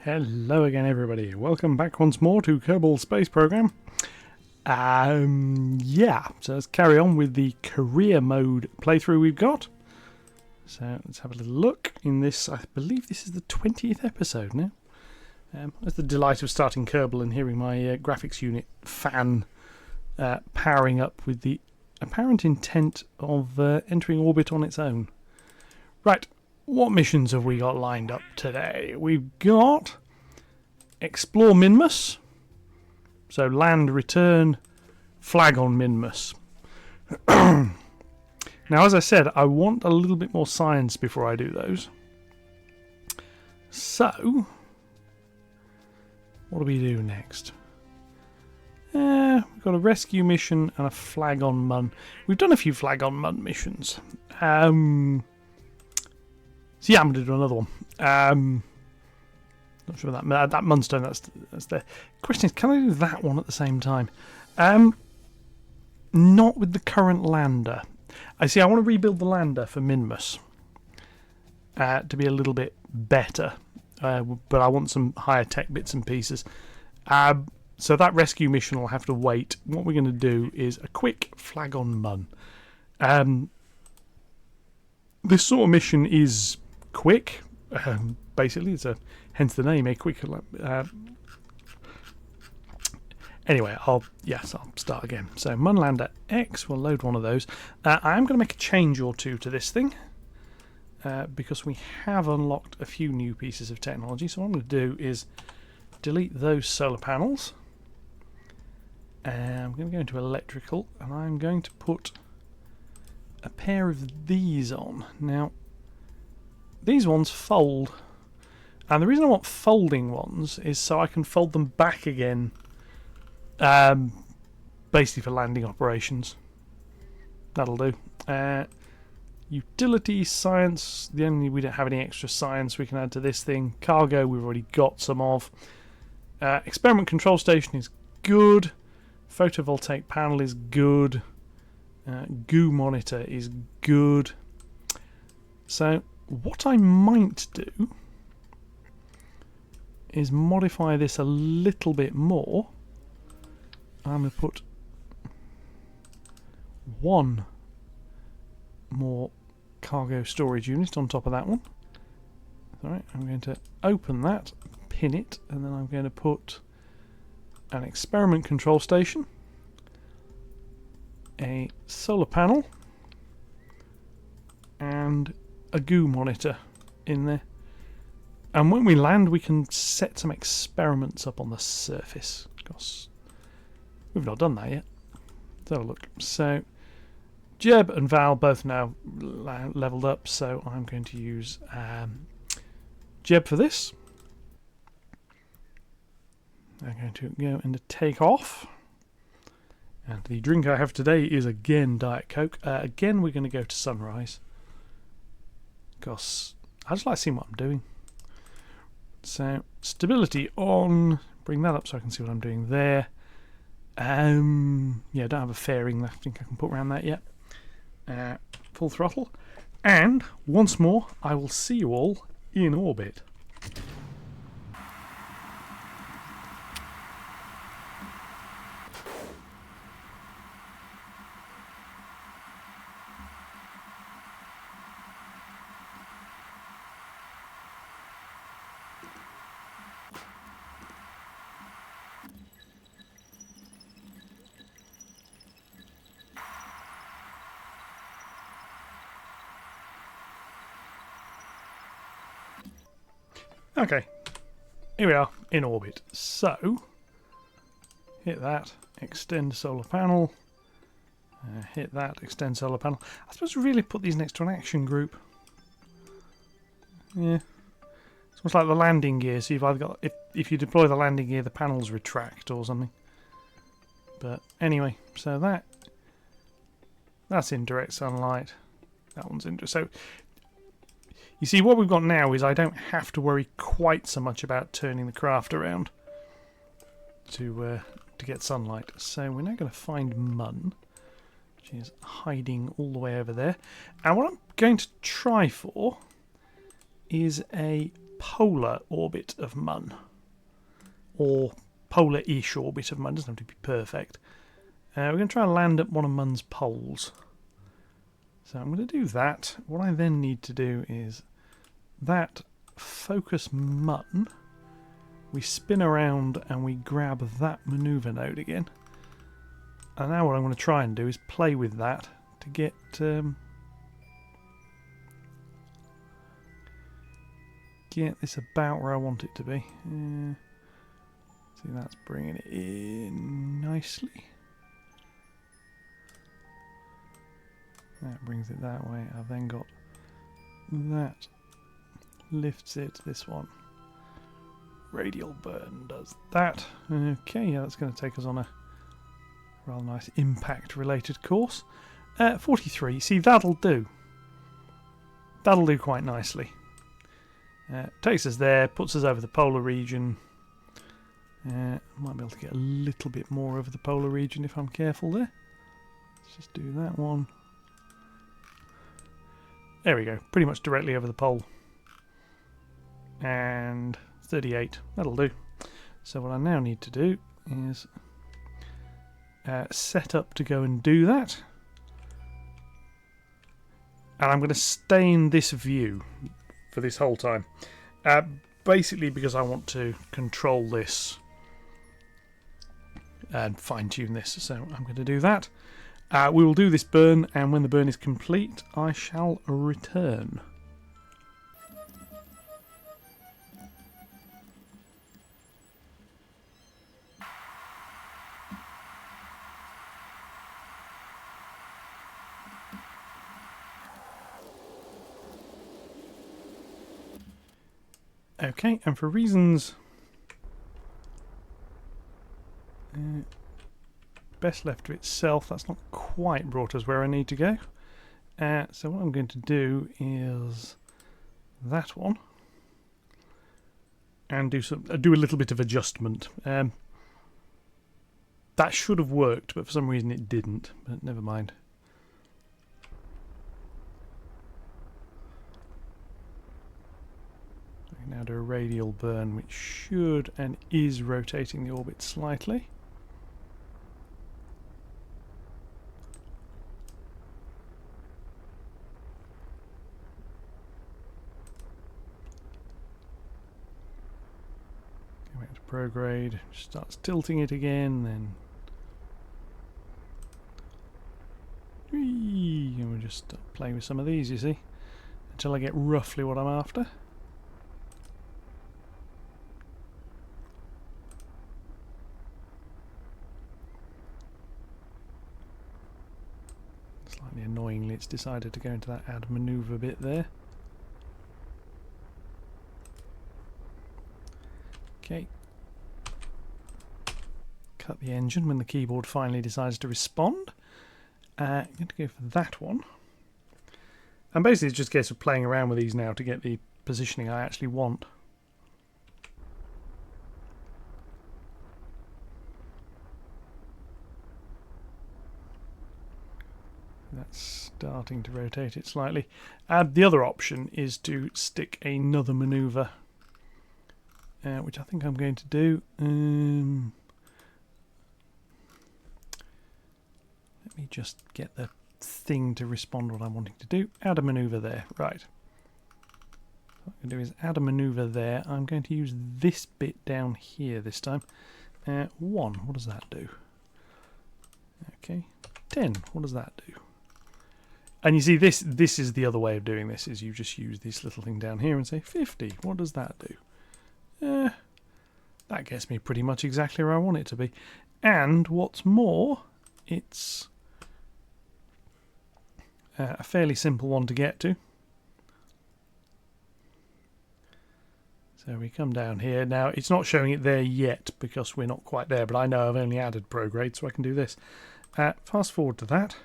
Hello again, everybody. Welcome back once more to Kerbal Space Program. So let's carry on with the career mode playthrough we've got. So let's have a little look in this. I believe this is the 20th episode now. That's the delight of starting Kerbal and hearing my graphics unit fan powering up with the apparent intent of entering orbit on its own. Right. What missions have we got lined up today? We've got Explore Minmus. So land, return, flag on Minmus. Now, as I said, I want a little bit more science before I do those. So, what do we do next? We've got a rescue mission and a flag on MUN. We've done a few flag on MUN missions. So yeah, I'm going to do another one. Not sure that Munstone. That's the question. Is, can I do that one at the same time? Not with the current lander. I want to rebuild the lander for Minmus to be a little bit better, but I want some higher tech bits and pieces. So that rescue mission will have to wait. What we're going to do is a quick flag on MUN. This sort of mission is quick, basically. Hence the name, a quick. Anyway, I'll start again. So Munlander X, we'll load one of those. I am going to make a change or two to this thing because we have unlocked a few new pieces of technology. So what I'm going to do is delete those solar panels. I'm going to go into electrical, and I'm going to put a pair of these on. Now, these ones fold, and the reason I want folding ones is so I can fold them back again, basically for landing operations. That'll do. Utility, science, we don't have any extra science we can add to this thing. Cargo, we've already got some of. Experiment control station is good. Photovoltaic panel is good. Goo monitor is good. So what I might do is modify this a little bit more. I'm going to put one more cargo storage unit on top of that one. Alright, I'm going to open that, pin it, and then I'm going to put an experiment control station, a solar panel, and a goo monitor in there. And when we land, we can set some experiments up on the surface. Because we've not done that yet. Let's have a look. So Jeb and Val both now leveled up, so I'm going to use Jeb for this. I'm going to go into take off. And the drink I have today is again Diet Coke. Again, we're going to go to Sunrise. Because I just like seeing what I'm doing. So, stability on. Bring that up so I can see what I'm doing there. I don't have a fairing I think I can put around that yet. Full throttle. And, once more, I will see you all in orbit. Okay, here we are in orbit. So, hit that, extend solar panel, hit that, extend solar panel. I suppose we really put these next to an action group. Yeah, it's almost like the landing gear. So you've either got, if you deploy the landing gear, the panels retract or something. But anyway, so that's in direct sunlight. That one's in. So you see, what we've got now is I don't have to worry quite so much about turning the craft around to get sunlight. So we're now going to find MUN, which is hiding all the way over there. And what I'm going to try for is a polar orbit of MUN, or polar-ish orbit of MUN. Doesn't have to be perfect. We're going to try and land at one of MUN's poles. So I'm going to do that. What I then need to do is that focus MUN. We spin around and we grab that maneuver node again. And now what I'm going to try and do is play with that to get this about where I want it to be. See, that's bringing it in nicely. That brings it that way. I've then got that lifts it. This one. Radial burn does that. Okay, yeah, that's going to take us on a rather nice impact-related course. 43. See, that'll do. That'll do quite nicely. Takes us there, puts us over the polar region. Might be able to get a little bit more over the polar region if I'm careful there. Let's just do that one. There we go, pretty much directly over the pole. And 38, that'll do. So what I now need to do is set up to go and do that. And I'm going to stay in this view for this whole time. Basically because I want to control this and fine-tune this. So I'm going to do that. We will do this burn, and when the burn is complete, I shall return. Okay, and for reasons best left to itself, that's not quite brought us where I need to go. So what I'm going to do is that one, and do a little bit of adjustment. That should have worked, but for some reason it didn't. But never mind. I can now do a radial burn, which should and is rotating the orbit slightly. Prograde, starts tilting it again, then and we'll just play with some of these, you see, until I get roughly what I'm after. Slightly annoyingly, it's decided to go into that add maneuver bit there. Okay. Cut the engine when the keyboard finally decides to respond. I'm going to go for that one. And basically it's just a case of playing around with these now to get the positioning I actually want. That's starting to rotate it slightly. The other option is to stick another maneuver, which I think I'm going to do. Let me just get the thing to respond what I'm wanting to do. Add a maneuver there. Right. What I'm going to do is add a maneuver there. I'm going to use this bit down here this time. 1. What does that do? Okay. 10. What does that do? And you see, this is the other way of doing this, is you just use this little thing down here and say 50. What does that do? That gets me pretty much exactly where I want it to be. And what's more, it's a fairly simple one to get to. So we come down here. Now, it's not showing it there yet because we're not quite there, but I know I've only added prograde, so I can do this. Fast forward to that.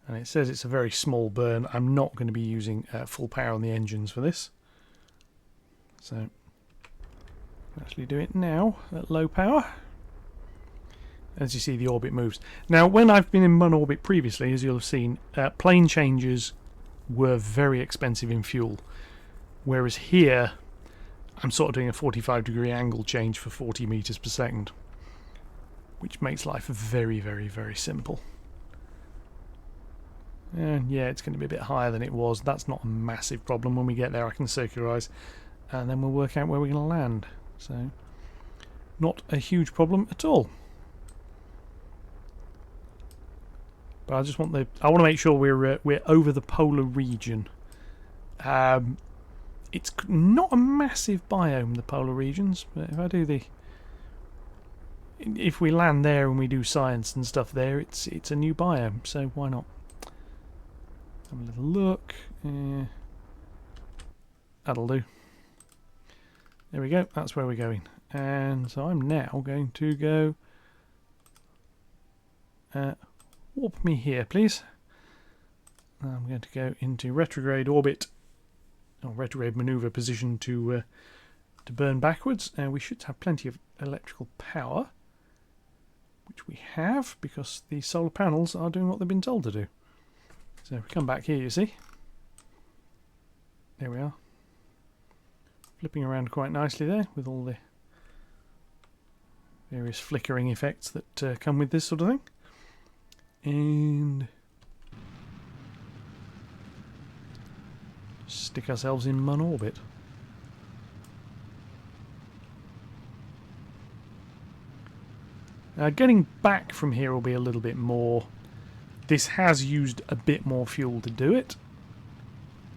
And it says it's a very small burn. I'm not going to be using full power on the engines for this. So, I'll actually do it now at low power. as you see the orbit moves. Now, when I've been in MUN orbit previously, as you'll have seen, plane changes were very expensive in fuel. Whereas here, I'm sort of doing a 45-degree angle change for 40 meters per second, which makes life very, very, very simple. And yeah, it's going to be a bit higher than it was. That's not a massive problem. When we get there, I can circularize, and then we'll work out where we're going to land. So, not a huge problem at all. But I just want I want to make sure we're over the polar region. It's not a massive biome, the polar regions, but if we land there and we do science and stuff there, it's a new biome, so why not? Have a little look. That'll do. There we go. That's where we're going. And so I'm now going to go. Warp me here, please. I'm going to go into retrograde orbit, or retrograde maneuver position to burn backwards, and we should have plenty of electrical power, which we have because the solar panels are doing what they've been told to do. So if we come back here, you see, there we are, flipping around quite nicely there with all the various flickering effects that come with this sort of thing. And stick ourselves in MUN orbit. Getting back from here will be a little bit more. This has used a bit more fuel to do it.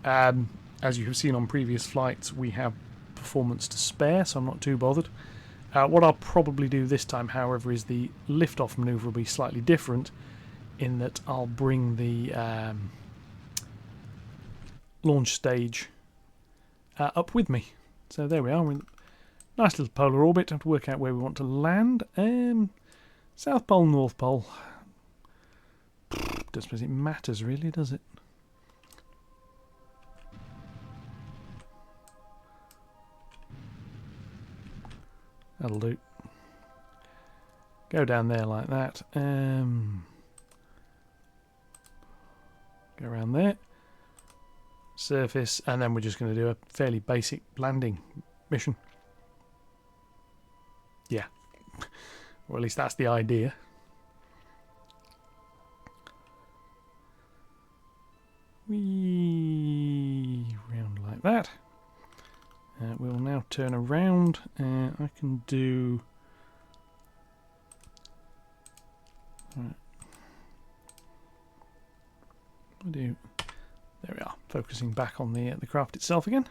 As you have seen on previous flights, we have performance to spare, so I'm not too bothered. What I'll probably do this time, however, is the lift-off manoeuvre will be slightly different, in that I'll bring the launch stage up with me. So there we are. We're in a nice little polar orbit. Have to work out where we want to land. South Pole, North Pole. Don't suppose it matters really, does it? That'll do. Go down there like that. Go around there. Surface, and then we're just going to do a fairly basic landing mission. Yeah. Or at least that's the idea. Whee! Round like that. We'll now turn around. I can do... Right. There we are, focusing back on the craft itself again.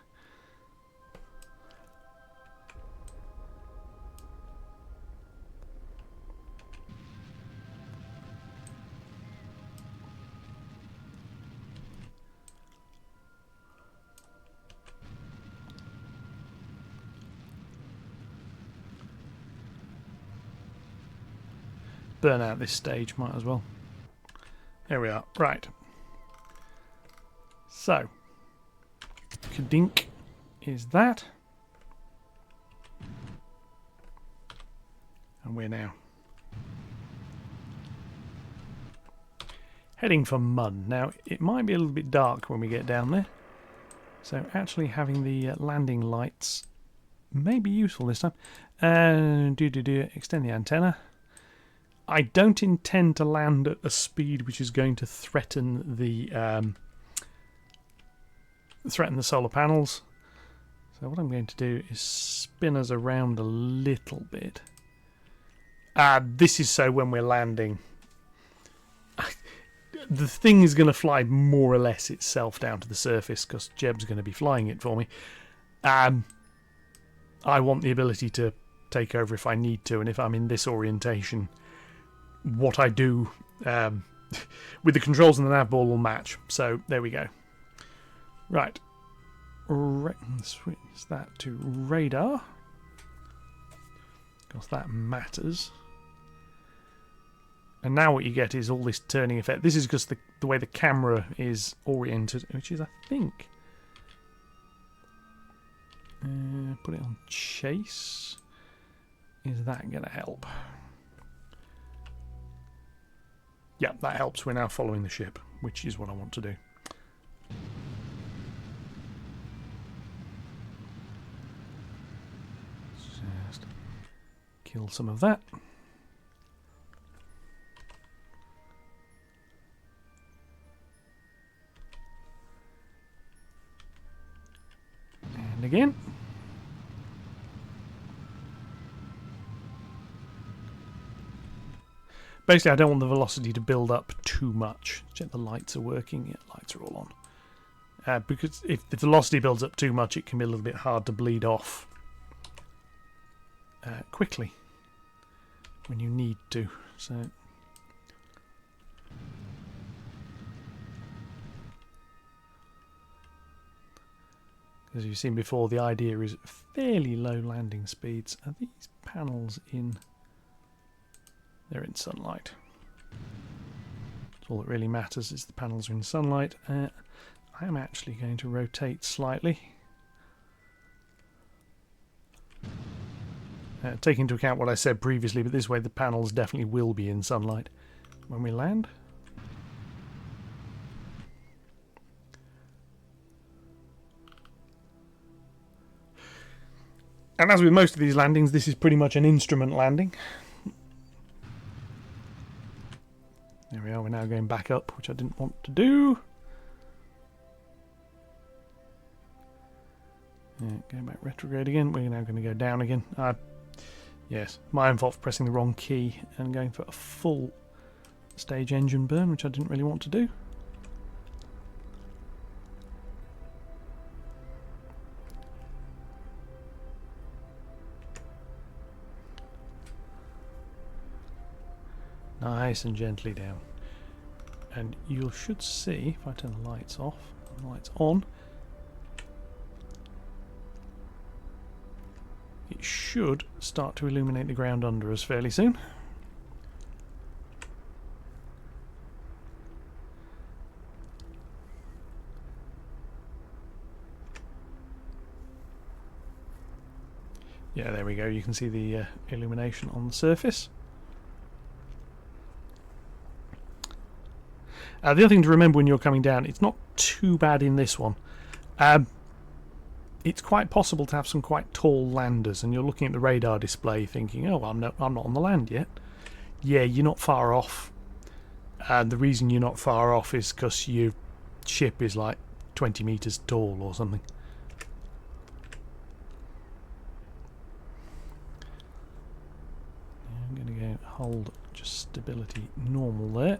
Burn out this stage, might as well. There we are. Right. So, kadink is that. And we're now heading for MUN. Now, it might be a little bit dark when we get down there. So actually having the landing lights may be useful this time. Extend the antenna. I don't intend to land at a speed which is going to threaten the solar panels. So what I'm going to do is spin us around a little bit. This is so when we're landing, the thing is going to fly more or less itself down to the surface because Jeb's going to be flying it for me. I want the ability to take over if I need to, and if I'm in this orientation, what I do with the controls and the nav ball will match. So there we go. Right. Switch that to radar, because that matters. And now what you get is all this turning effect. This is just the way the camera is oriented, which is, I think... put it on chase. Is that going to help? Yeah, that helps. We're now following the ship, which is what I want to do. Just kill some of that. And again. Basically, I don't want the velocity to build up too much. Check the lights are working. Yeah, lights are all on. Because if the velocity builds up too much, it can be a little bit hard to bleed off quickly when you need to. So, as you've seen before, the idea is fairly low landing speeds. Are these panels in? They're in sunlight. That's all that really matters is the panels are in sunlight. I am actually going to rotate slightly. Take into account what I said previously, but this way the panels definitely will be in sunlight when we land. And as with most of these landings, this is pretty much an instrument landing. There we are, we're now going back up, which I didn't want to do. Yeah, going back retrograde again. We're now going to go down again. Yes, my own fault for pressing the wrong key and going for a full stage engine burn, which I didn't really want to do. Nice and gently down. And you should see, if I turn the lights off and the lights on, it should start to illuminate the ground under us fairly soon. Yeah, there we go. You can see the illumination on the surface. The other thing to remember when you're coming down, it's not too bad in this one. It's quite possible to have some quite tall landers, and you're looking at the radar display thinking, oh, I'm not on the land yet. Yeah, you're not far off. And the reason you're not far off is because your ship is like 20 meters tall or something. I'm going to go hold just stability normal there.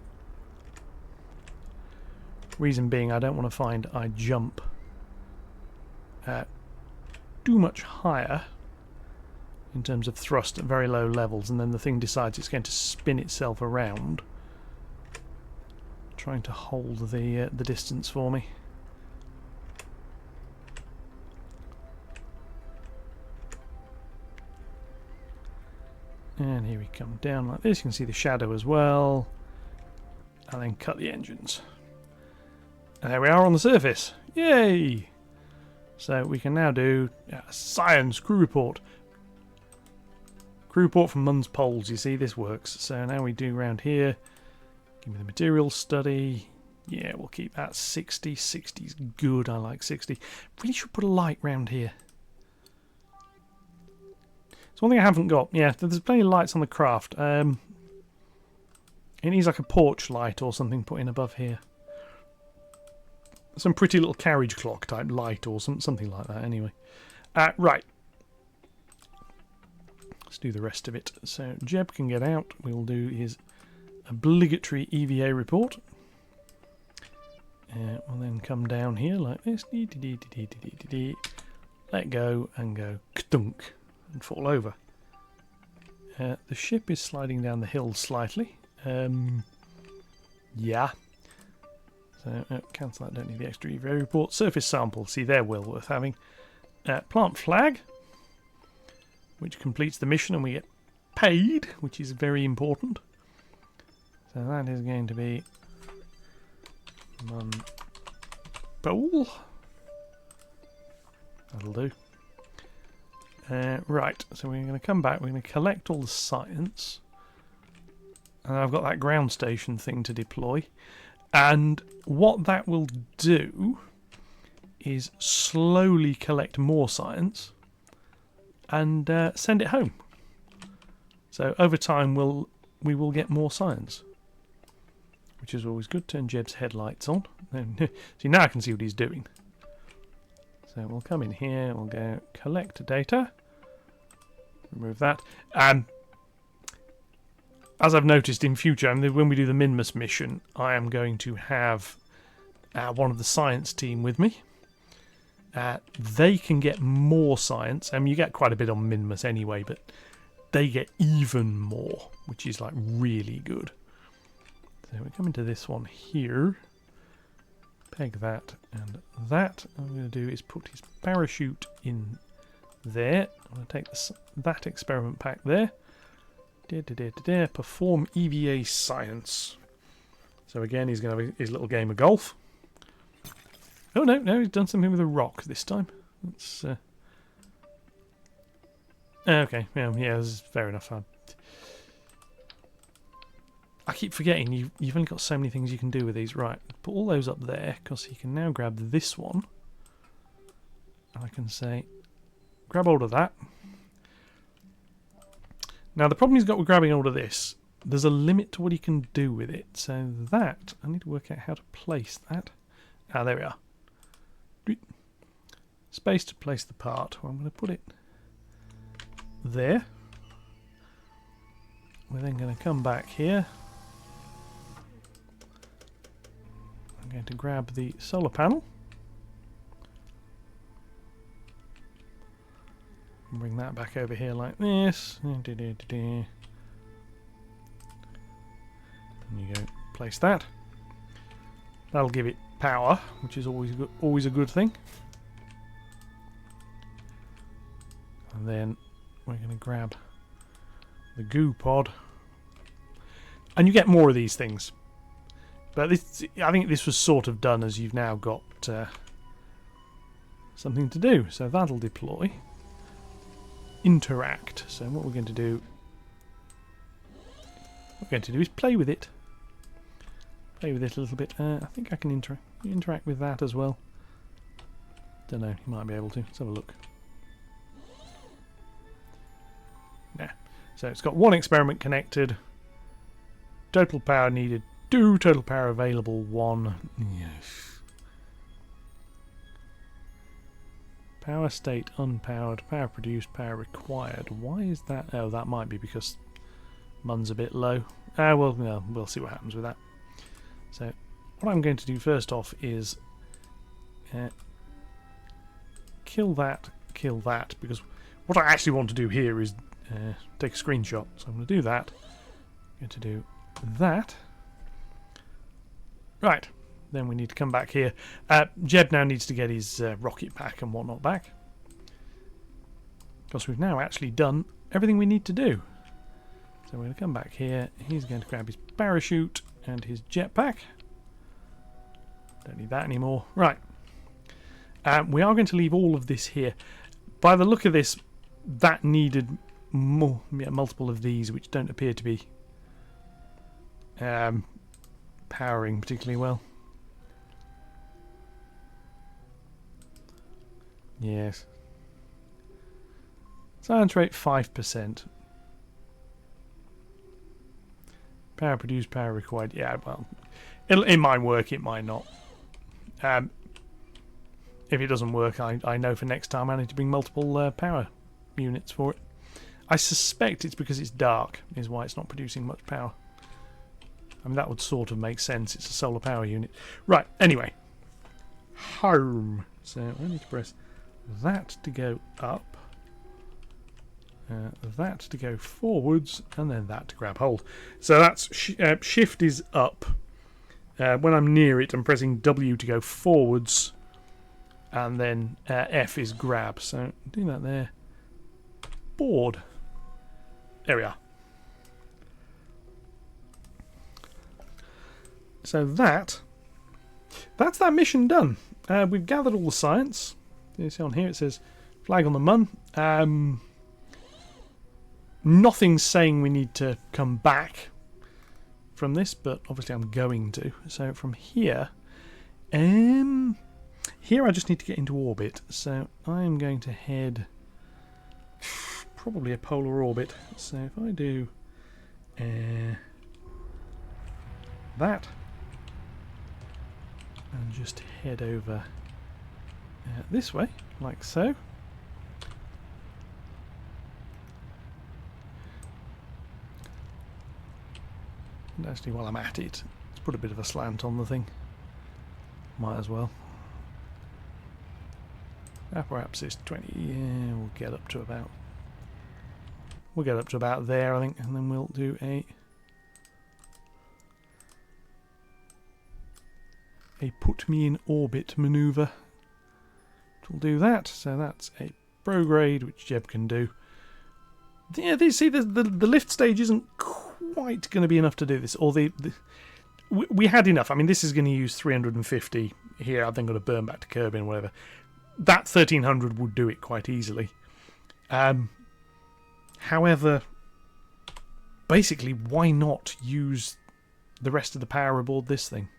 Reason being, I don't want to find I jump too much higher in terms of thrust at very low levels, and then the thing decides it's going to spin itself around, trying to hold the distance for me. And here we come down like this. You can see the shadow as well, and then cut the engines. And there we are on the surface. Yay! So we can now do science crew report. Crew report from MUN's polls. You see, this works. So now we do round here. Give me the material study. Yeah, we'll keep that 60. 60's good. I like 60. Really should put a light round here. It's one thing I haven't got. Yeah, there's plenty of lights on the craft. It needs like a porch light or something put in above here. Some pretty little carriage clock type light or something like that anyway. Right. Let's do the rest of it. So Jeb can get out. We'll do his obligatory EVA report. We'll then come down here like this. Let go and go ktunk and fall over. The ship is sliding down the hill slightly. Yeah. So cancel that, don't need the extra EVA report. Surface sample, see they're well worth having. Plant flag, which completes the mission and we get paid, which is very important. So that is going to be MUN bowl. That'll do. Right, so we're going to come back, we're going to collect all the science. And I've got that ground station thing to deploy. And what that will do is slowly collect more science and send it home. So over time we will get more science, which is always good. Turn Jeb's headlights on. See, now I can see what he's doing. So we'll come in here, we'll go collect data, remove that. As I've noticed in future, when we do the Minmus mission, I am going to have one of the science team with me. They can get more science. You get quite a bit on Minmus anyway, but they get even more, which is like really good. So we come into this one here. Peg that and that. What I'm going to do is put his parachute in there. I'm going to take that experiment pack there. Perform EVA science. So again, he's going to have his little game of golf. Oh no, he's done something with a rock this time. That's okay. Yeah, this is fair enough. I keep forgetting you've only got so many things you can do with these. Right, put all those up there because he can now grab this one. And I can say, grab hold of that. Now the problem he's got with grabbing hold of this, there's a limit to what he can do with it. So that, I need to work out how to place that. Ah, there we are. Space to place the part. Well, I'm going to put it there. We're then going to come back here. I'm going to grab the solar panel. And bring that back over here like this. And you go place that. That'll give it power, which is always a good thing. And then we're going to grab the goo pod. And you get more of these things. But this, I think this was sort of done as you've now got something to do. So that'll deploy. Interact. So what we're going to do is play with it. Play with it a little bit. I think I can interact with that as well. Don't know, you might be able to. Let's have a look. Yeah. So it's got one experiment connected. Total power needed 2. Total power available 1. Yes. Power state unpowered. Power produced. Power required. Why is that? Oh, that might be because MUN's a bit low. Well, no, we'll see what happens with that. So what I'm going to do first off is kill that, because what I actually want to do here is take a screenshot. So I'm going to do that. I'm going to do that. Right. Then we need to come back here. Jeb now needs to get his rocket pack and whatnot back, because we've now actually done everything we need to do. So we're going to come back here. He's going to grab his parachute and his jetpack. Don't need that anymore. Right. We are going to leave all of this here. By the look of this, that needed more, multiple of these, which don't appear to be powering particularly well. Yes. Science rate 5%. Power produced, power required. Yeah, well, it might work, it might not. If it doesn't work, I know for next time I need to bring multiple power units for it. I suspect it's because it's dark is why it's not producing much power. I mean, that would sort of make sense. It's a solar power unit. Right, anyway. Home. So I need to press that to go up. That to go forwards, and then that to grab hold. So that's shift is up. When I'm near it, I'm pressing W to go forwards, and then F is grab. So do that there. Board. There we are. So that's that mission done. We've gathered all the science. You see on here it says flag on the MUN. Nothing's saying we need to come back. from this, but obviously I'm going to. So from here, here I just need to get into orbit. So I'm going to head probably a polar orbit. So if I do that and just head over this way, like so. And actually, while I'm at it, let's put a bit of a slant on the thing. Might as well. Perhaps it's 20. Yeah, we'll get up to about. We'll get up to about there, I think, and then we'll do a put me in orbit maneuver. We'll do that. So that's a prograde, which Jeb can do. Yeah, see, the lift stage isn't quite going to be enough to do this. Or we had enough. I mean, this is going to use 350 here. I've then got to burn back to Kerbal and whatever. That 1300 would do it quite easily. However, basically, why not use the rest of the power aboard this thing?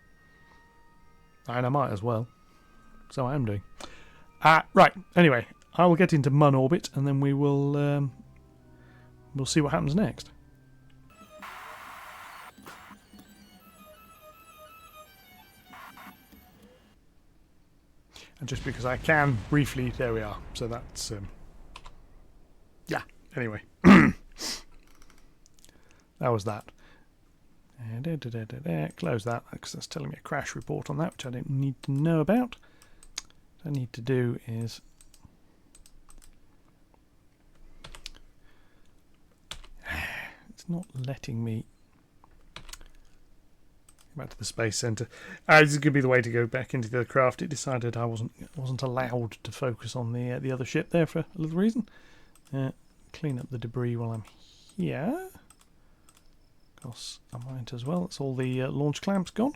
And I might as well. So I am doing. Right. Anyway, I will get into MUN orbit, and then we will we'll see what happens next. And just because I can briefly, there we are. So that's yeah. Anyway, that was that. Close that because that's telling me a crash report on that, which I don't need to know about. What I need to do is it's not letting me go back to the space center. This is going to be the way to go back into the craft. It decided I wasn't allowed to focus on the other ship there for a little reason. Clean up the debris while I'm here. Because I might as well. It's all the launch clamps gone.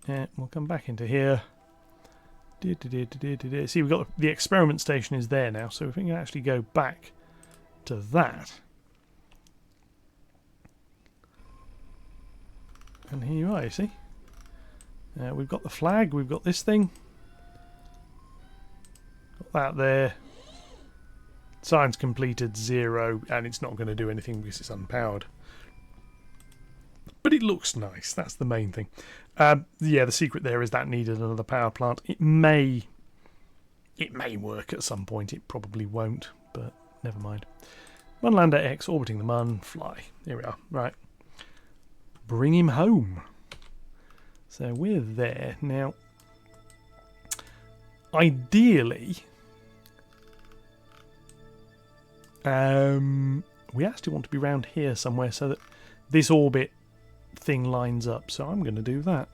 We'll come back into here. See, we've got the experiment station is there now, so if we can actually go back to that. And here you are, you see. We've got the flag, we've got this thing. Got that there. Science completed 0, and it's not going to do anything because it's unpowered. But it looks nice, that's the main thing. Yeah, the secret there is that needed another power plant. It may work at some point, it probably won't, but never mind. MUN Lander X orbiting the MUN, fly. Here we are, right. Bring him home. So we're there. Now, ideally, we actually want to be round here somewhere so that this orbit thing lines up, so I'm going to do that.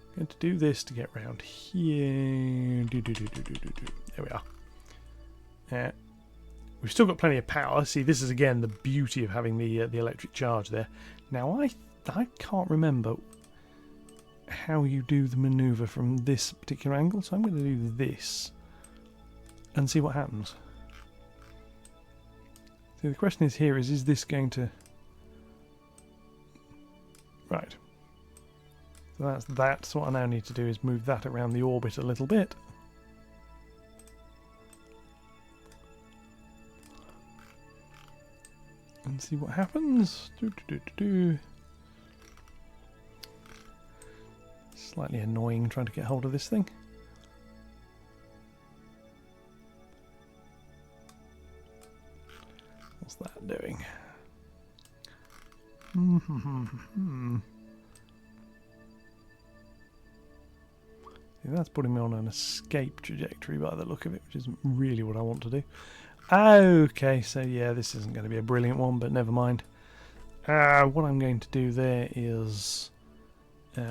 I'm going to do this to get round here. There we are. We've still got plenty of power. See, this is again the beauty of having the electric charge there. Now I can't remember how you do the maneuver from this particular angle, so I'm going to do this and see what happens. So the question is here is this going to... Right. So that's that. So what I now need to do is move that around the orbit a little bit. And see what happens. Slightly annoying trying to get hold of this thing. What's that doing? See, that's putting me on an escape trajectory by the look of it, which isn't really what I want to do. Okay, so yeah, this isn't going to be a brilliant one, but never mind. What I'm going to do there is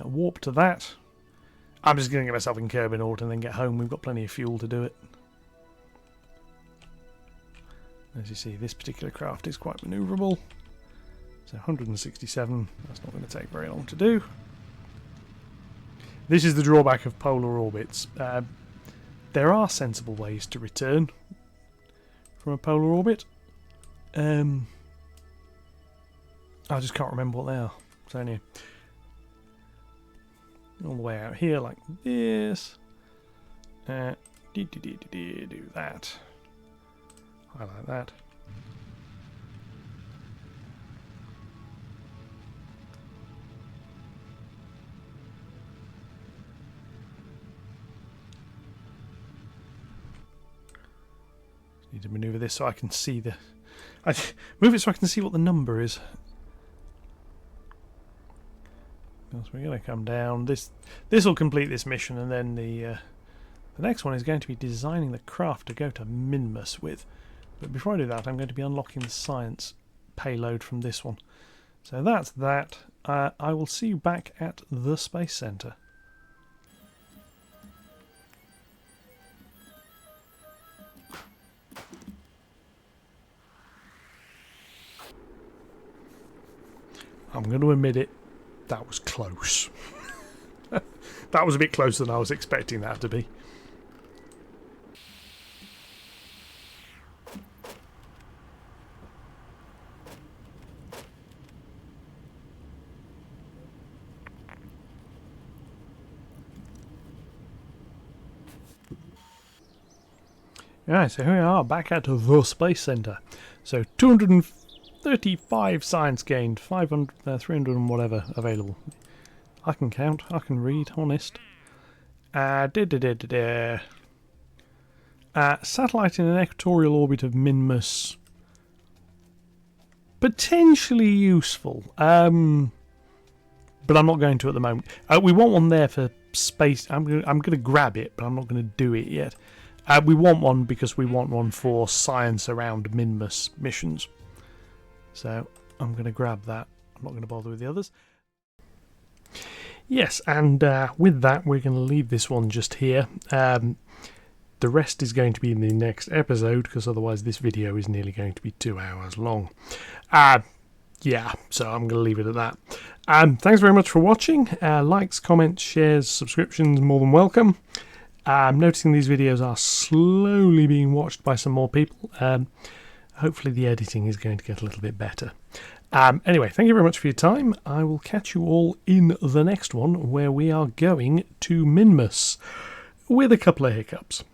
warp to that. I'm just going to get myself in Kerbal orbit and then get home. We've got plenty of fuel to do it. As you see, this particular craft is quite manoeuvrable. So 167, that's not going to take very long to do. This is the drawback of polar orbits. There are sensible ways to return from a polar orbit. I just can't remember what they are. So anyway, all the way out here like this. Do that. Highlight that. Need to maneuver this so I can see the. Move it so I can see what the number is. So we're going to come down. This will complete this mission, and then the next one is going to be designing the craft to go to Minmus with. But before I do that, I'm going to be unlocking the science payload from this one. So that's that. I will see you back at the Space Center. I'm going to admit it, that was close. That was a bit closer than I was expecting that to be. Alright, so here we are, back at the Space Center. So 235 science gained, 500, 300 and whatever available. I can count, I can read, honest. Satellite in an equatorial orbit of Minmus. Potentially useful, but I'm not going to at the moment. We want one there for space. I'm going to grab it, but I'm not going to do it yet. We want one because we want one for science around Minmus missions. So I'm going to grab that. I'm not going to bother with the others. Yes, and with that, we're going to leave this one just here. The rest is going to be in the next episode, because otherwise this video is nearly going to be 2 hours long. Yeah, so I'm going to leave it at that. Thanks very much for watching. Likes, comments, shares, subscriptions, more than welcome. I'm noticing these videos are slowly being watched by some more people. Hopefully the editing is going to get a little bit better. Anyway, thank you very much for your time. I will catch you all in the next one, where we are going to Minmus with a couple of hiccups.